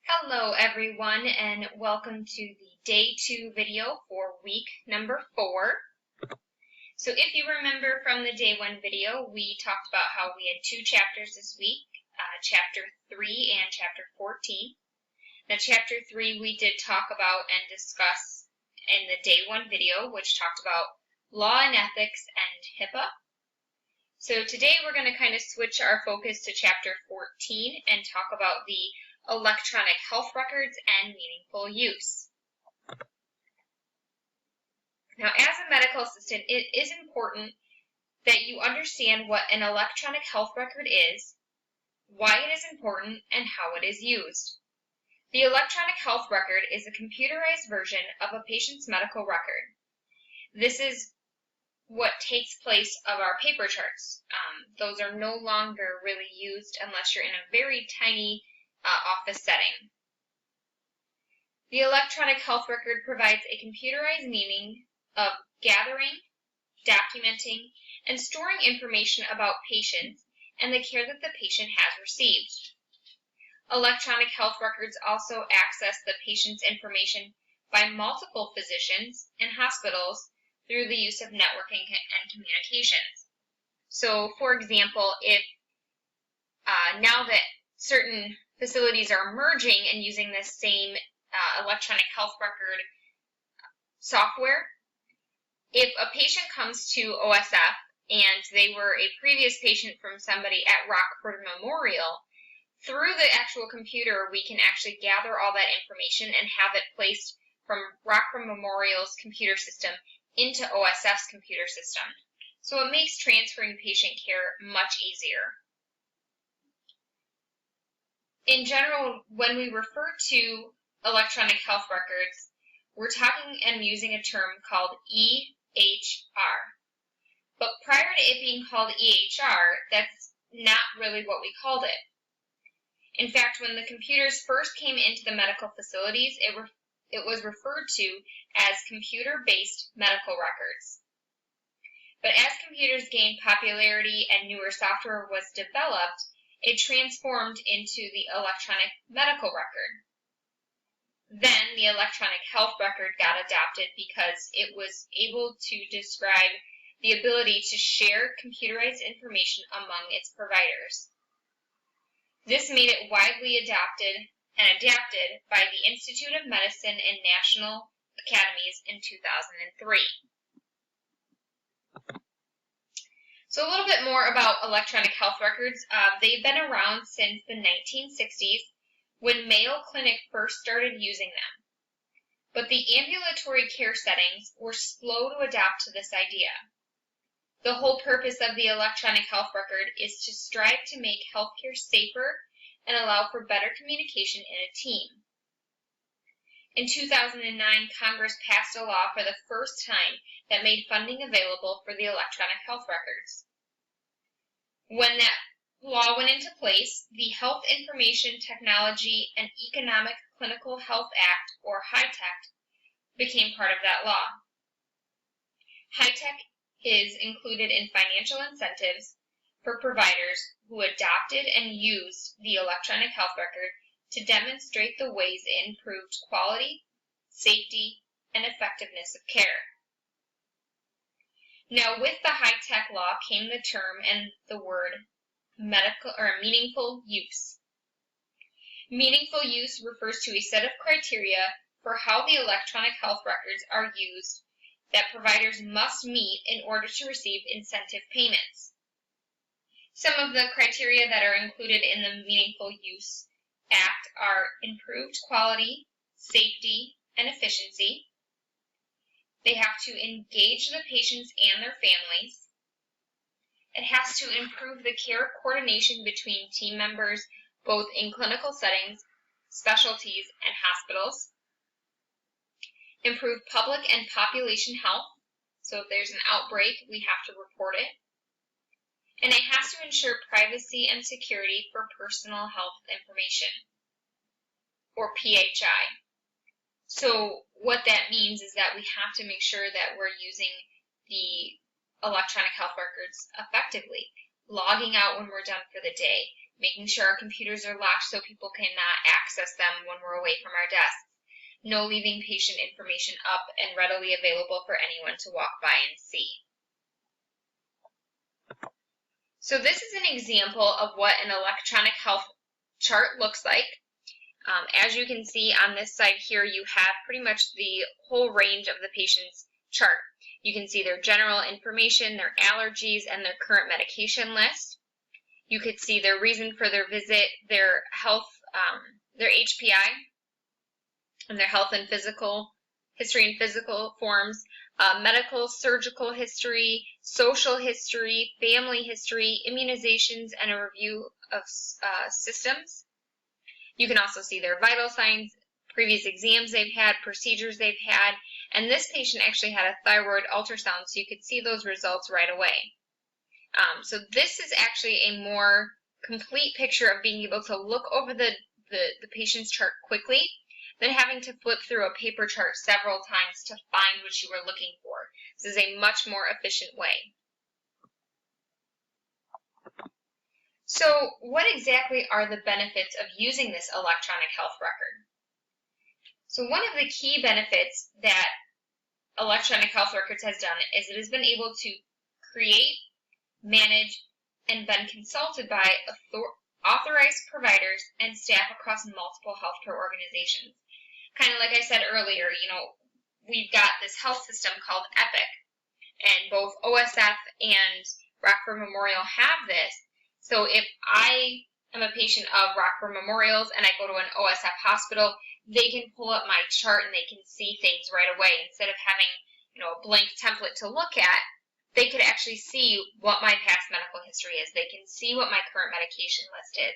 Hello everyone, and welcome to the day 2 video for week number 4. So if you remember from the day 1 video, we talked about how we had 2 chapters this week, chapter 3 and chapter 14. Now chapter 3 we did talk about and discuss in the day 1 video, which talked about law and ethics and HIPAA. So today we're going to kind of switch our focus to chapter 14 and talk about the electronic health records and meaningful use. Now, as a medical assistant, it is important that you understand what an electronic health record is, why it is important, and how it is used. The electronic health record is a computerized version of a patient's medical record. This is what takes place of our paper charts. Those are no longer really used unless you're in a very tiny office setting. The electronic health record provides a computerized meaning of gathering, documenting, and storing information about patients and the care that the patient has received. Electronic health records also access the patient's information by multiple physicians and hospitals through the use of networking and communications. So, for example, if now that certain facilities are merging and using the same electronic health record software, if a patient comes to OSF and they were a previous patient from somebody at Rockford Memorial, through the actual computer we can actually gather all that information and have it placed from Rockford Memorial's computer system into OSF's computer system. So it makes transferring patient care much easier. In general, when we refer to electronic health records, we're talking and using a term called EHR. But prior to it being called EHR, that's not really what we called it. In fact, when the computers first came into the medical facilities, it was referred to as computer-based medical records. But as computers gained popularity and newer software was developed, it transformed into the electronic medical record. Then the electronic health record got adopted because it was able to describe the ability to share computerized information among its providers. This made it widely adopted and adapted by the Institute of Medicine and National Academies in 2003. So a little bit more about electronic health records. They've been around since the 1960s when Mayo Clinic first started using them. But the ambulatory care settings were slow to adapt to this idea. The whole purpose of the electronic health record is to strive to make healthcare safer and allow for better communication in a team. In 2009, Congress passed a law for the first time that made funding available for the electronic health records. When that law went into place, the Health Information Technology and Economic Clinical Health Act, or HITECH, became part of that law. HITECH is included in financial incentives for providers who adopted and used the electronic health record to demonstrate the ways it improved quality, safety, and effectiveness of care. Now, with the HITECH law came the term and the word meaningful use. Meaningful use refers to a set of criteria for how the electronic health records are used that providers must meet in order to receive incentive payments. Some of the criteria that are included in the Meaningful Use Act are improved quality, safety, and efficiency. They have to engage the patients and their families. It has to improve the care coordination between team members, both in clinical settings, specialties, and hospitals. Improve public and population health. So if there's an outbreak, we have to report it. And it has to ensure privacy and security for personal health information, or PHI. So what that means is that we have to make sure that we're using the electronic health records effectively, logging out when we're done for the day, making sure our computers are locked so people cannot access them when we're away from our desks, no leaving patient information up and readily available for anyone to walk by and see. So this is an example of what an electronic health chart looks like. As you can see on this side here, you have pretty much the whole range of the patient's chart. You can see their general information, their allergies, and their current medication list. You could see their reason for their visit, their health, their HPI, and their health and physical history and physical forms, medical, surgical history, social history, family history, immunizations, and a review of systems. You can also see their vital signs, previous exams they've had, procedures they've had, and this patient actually had a thyroid ultrasound, so you could see those results right away. So this is actually a more complete picture of being able to look over the patient's chart quickly than having to flip through a paper chart several times to find what you were looking for. This is a much more efficient way. So what exactly are the benefits of using this electronic health record? So one of the key benefits that electronic health records has done is it has been able to create, manage, and been consulted by authorized providers and staff across multiple healthcare organizations. Kind of like I said earlier, we've got this health system called EPIC, and both OSF and Rockford Memorial have this. So if I am a patient of Rockford Memorial's and I go to an OSF hospital, they can pull up my chart and they can see things right away. Instead of having, a blank template to look at, they could actually see what my past medical history is. They can see what my current medication list is.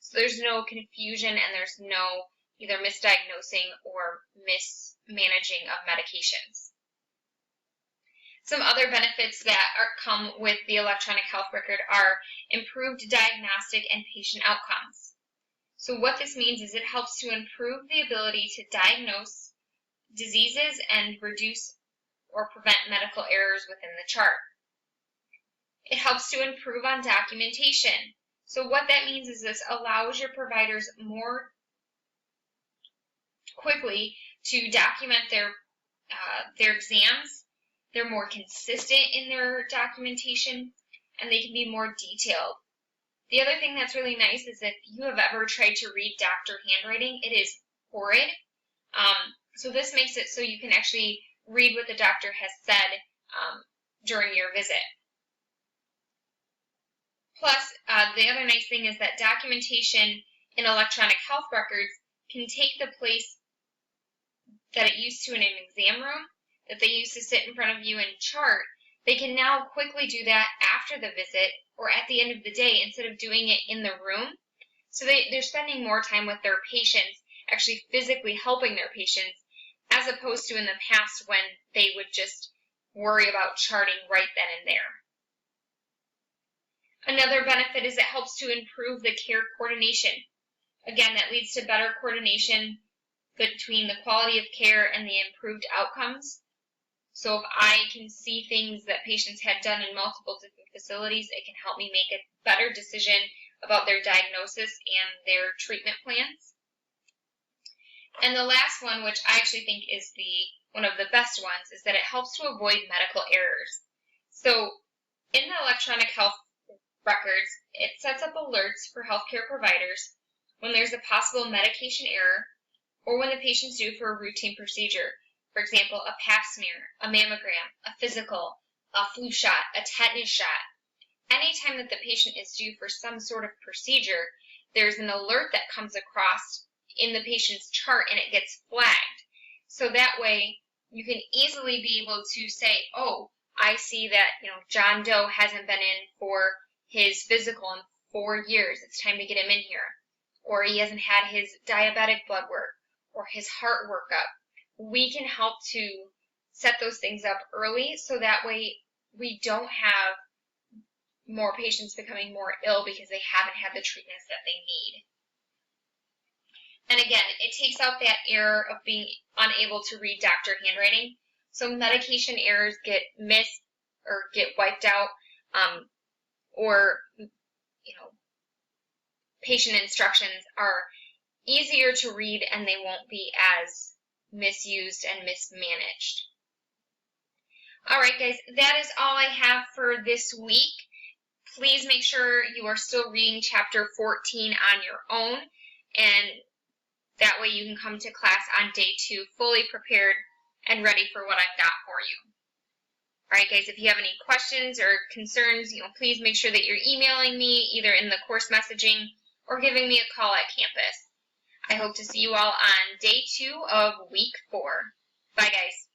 So there's no confusion and there's no either misdiagnosing or mismanaging of medications. Some other benefits that come with the electronic health record are improved diagnostic and patient outcomes. So what this means is it helps to improve the ability to diagnose diseases and reduce or prevent medical errors within the chart. It helps to improve on documentation. So what that means is this allows your providers more quickly to document their exams. They're more consistent in their documentation, and they can be more detailed. The other thing that's really nice is if you have ever tried to read doctor handwriting, it is horrid. So this makes it so you can actually read what the doctor has said during your visit. Plus, the other nice thing is that documentation in electronic health records can take the place that it used to in an exam room, that they used to sit in front of you and chart. They can now quickly do that after the visit or at the end of the day instead of doing it in the room. So they're spending more time with their patients, actually physically helping their patients, as opposed to in the past when they would just worry about charting right then and there. Another benefit is it helps to improve the care coordination. Again, that leads to better coordination between the quality of care and the improved outcomes. So if I can see things that patients had done in multiple different facilities, it can help me make a better decision about their diagnosis and their treatment plans. And the last one, which I actually think is one of the best ones, is that it helps to avoid medical errors. So in the electronic health records, it sets up alerts for healthcare providers when there's a possible medication error or when the patient's due for a routine procedure. For example, a pap smear, a mammogram, a physical, a flu shot, a tetanus shot. Anytime that the patient is due for some sort of procedure, there's an alert that comes across in the patient's chart and it gets flagged. So that way you can easily be able to say, oh, I see that John Doe hasn't been in for his physical in 4 years. It's time to get him in here. Or he hasn't had his diabetic blood work or his heart workup. We can help to set those things up early so that way we don't have more patients becoming more ill because they haven't had the treatments that they need. And again, it takes out that error of being unable to read doctor handwriting. So medication errors get missed or get wiped out, or patient instructions are easier to read and they won't be as misused and mismanaged. All right, guys, that is all I have for this week. Please make sure you are still reading chapter 14 on your own, and that way you can come to class on day 2 fully prepared and ready for what I've got for you. All right, guys, if you have any questions or concerns, please make sure that you're emailing me either in the course messaging or giving me a call at campus. I hope to see you all on day 2 of week 4. Bye, guys.